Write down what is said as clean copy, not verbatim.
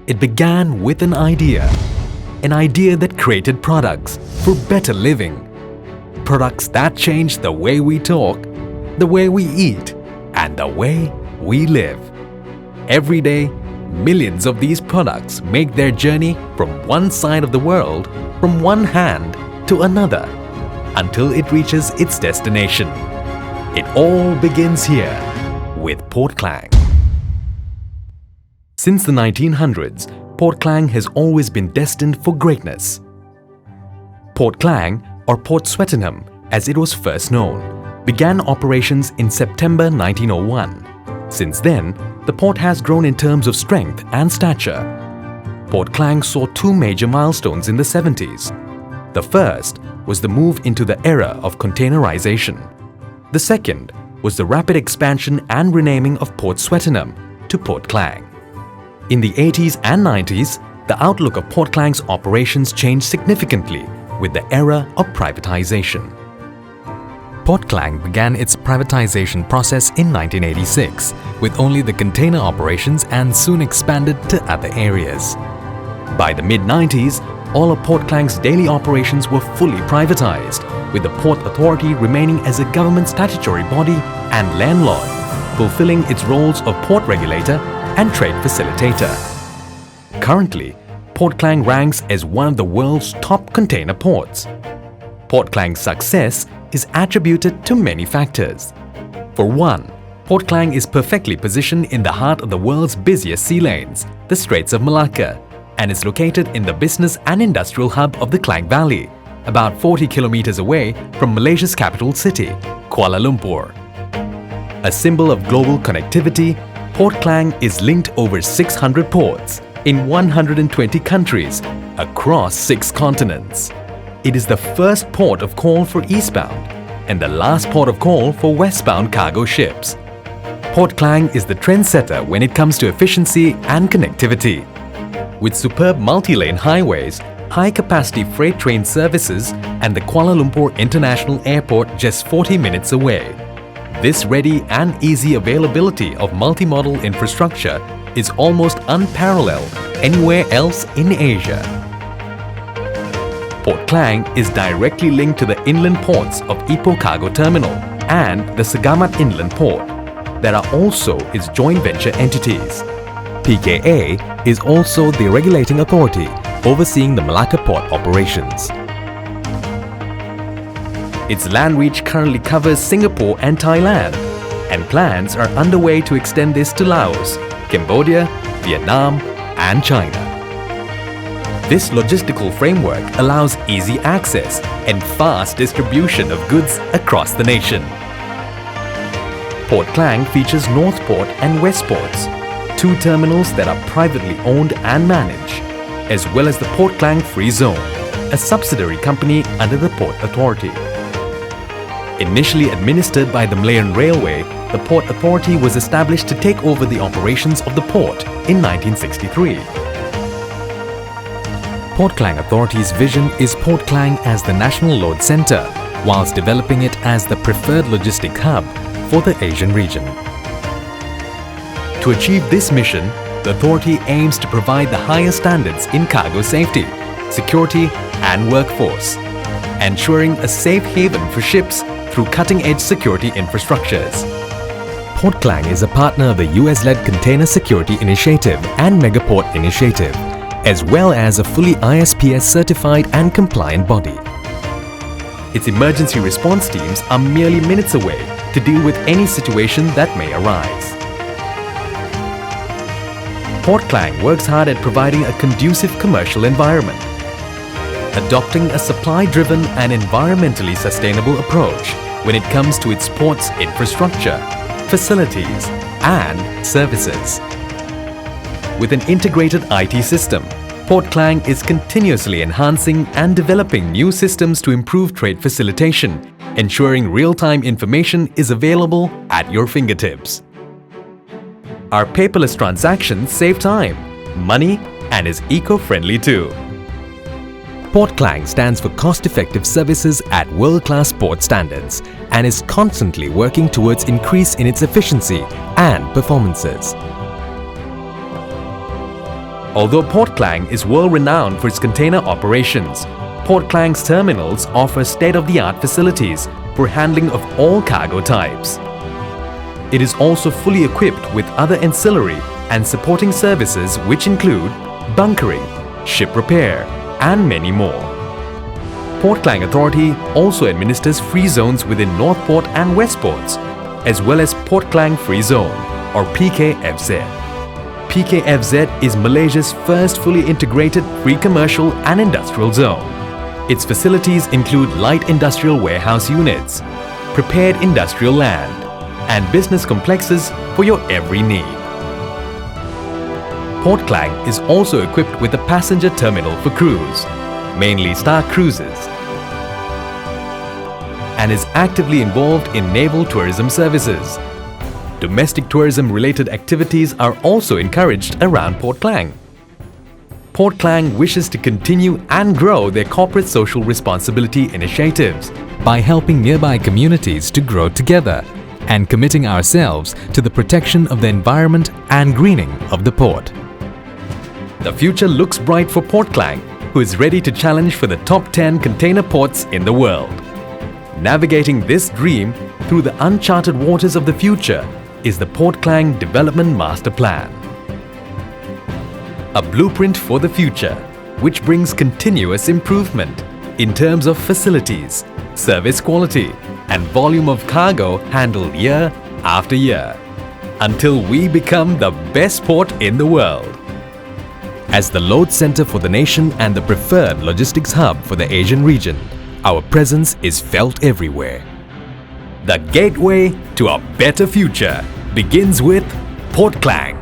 It began with an idea that created products for better living. Products that change the way we talk, the way we eat, and the way we live. Every day, millions of these products make their journey from one side of the world, from one hand to another, until it reaches its destination. It all begins here with Port Klang. Since the 1900s, Port Klang has always been destined for greatness. Port Klang, or Port Swettenham as it was first known, began operations in September 1901. Since then, the port has grown in terms of strength and stature. Port Klang saw two major milestones in the 70s. The first was the move into the era of containerization. The second was the rapid expansion and renaming of Port Swettenham to Port Klang. In the 80s and 90s, the outlook of Port Klang's operations changed significantly with the era of privatization. Port Klang began its privatization process in 1986 with only the container operations and soon expanded to other areas. By the mid-90s, all of Port Klang's daily operations were fully privatized, with the Port Authority remaining as a government statutory body and landlord, fulfilling its roles of port regulator and trade facilitator. Currently, Port Klang ranks as one of the world's top container ports. Port Klang's success is attributed to many factors. For one, Port Klang is perfectly positioned in the heart of the world's busiest sea lanes, the Straits of Malacca, and is located in the business and industrial hub of the Klang Valley, about 40 kilometers away from Malaysia's capital city, Kuala Lumpur. A symbol of global connectivity, Port Klang is linked over 600 ports in 120 countries across 6 continents. It is the first port of call for eastbound and the last port of call for westbound cargo ships. Port Klang is the trendsetter when it comes to efficiency and connectivity. With superb multi-lane highways, high-capacity freight train services and the Kuala Lumpur International Airport just 40 minutes away. This ready and easy availability of multimodal infrastructure is almost unparalleled anywhere else in Asia. Port Klang is directly linked to the inland ports of Ipoh Cargo Terminal and the Segamat Inland Port. There are also its joint venture entities. PKA is also the regulating authority overseeing the Malacca port operations. Its land reach currently covers Singapore and Thailand, and plans are underway to extend this to Laos, Cambodia, Vietnam, and China. This logistical framework allows easy access and fast distribution of goods across the nation. Port Klang features North Port and West Ports, 2 terminals that are privately owned and managed, as well as the Port Klang Free Zone, a subsidiary company under the Port Authority. Initially administered by the Malayan Railway, the Port Authority was established to take over the operations of the port in 1963. Port Klang Authority's vision is Port Klang as the national load centre, whilst developing it as the preferred logistic hub for the Asian region. To achieve this mission, the authority aims to provide the highest standards in cargo safety, security and workforce, ensuring a safe haven for ships through cutting-edge security infrastructures. Port Klang is a partner of the US-led Container Security Initiative and Megaport Initiative, as well as a fully ISPS certified and compliant body. Its emergency response teams are merely minutes away to deal with any situation that may arise. Port Klang works hard at providing a conducive commercial environment, adopting a supply-driven and environmentally sustainable approach when it comes to its port's infrastructure, facilities, and services. With an integrated IT system, Port Klang is continuously enhancing and developing new systems to improve trade facilitation, ensuring real-time information is available at your fingertips. Our paperless transactions save time, money, and is eco-friendly too. Port Klang stands for cost-effective services at world-class port standards and is constantly working towards increase in its efficiency and performances. Although Port Klang is world-renowned for its container operations, Port Klang's terminals offer state-of-the-art facilities for handling of all cargo types. It is also fully equipped with other ancillary and supporting services which include bunkering, ship repair, and many more. Port Klang Authority also administers free zones within North Port and West Ports, as well as Port Klang Free Zone, or PKFZ. PKFZ is Malaysia's first fully integrated free commercial and industrial zone. Its facilities include light industrial warehouse units, prepared industrial land, and business complexes for your every need. Port Klang is also equipped with a passenger terminal for cruise, mainly Star Cruises, and is actively involved in naval tourism services. Domestic tourism-related activities are also encouraged around Port Klang. Port Klang wishes to continue and grow their corporate social responsibility initiatives by helping nearby communities to grow together and committing ourselves to the protection of the environment and greening of the port. The future looks bright for Port Klang, who is ready to challenge for the top 10 container ports in the world. Navigating this dream through the uncharted waters of the future is the Port Klang Development Master Plan. A blueprint for the future, which brings continuous improvement in terms of facilities, service quality, and volume of cargo handled year after year, until we become the best port in the world. As the load center for the nation and the preferred logistics hub for the Asian region, our presence is felt everywhere. The gateway to a better future begins with Port Klang.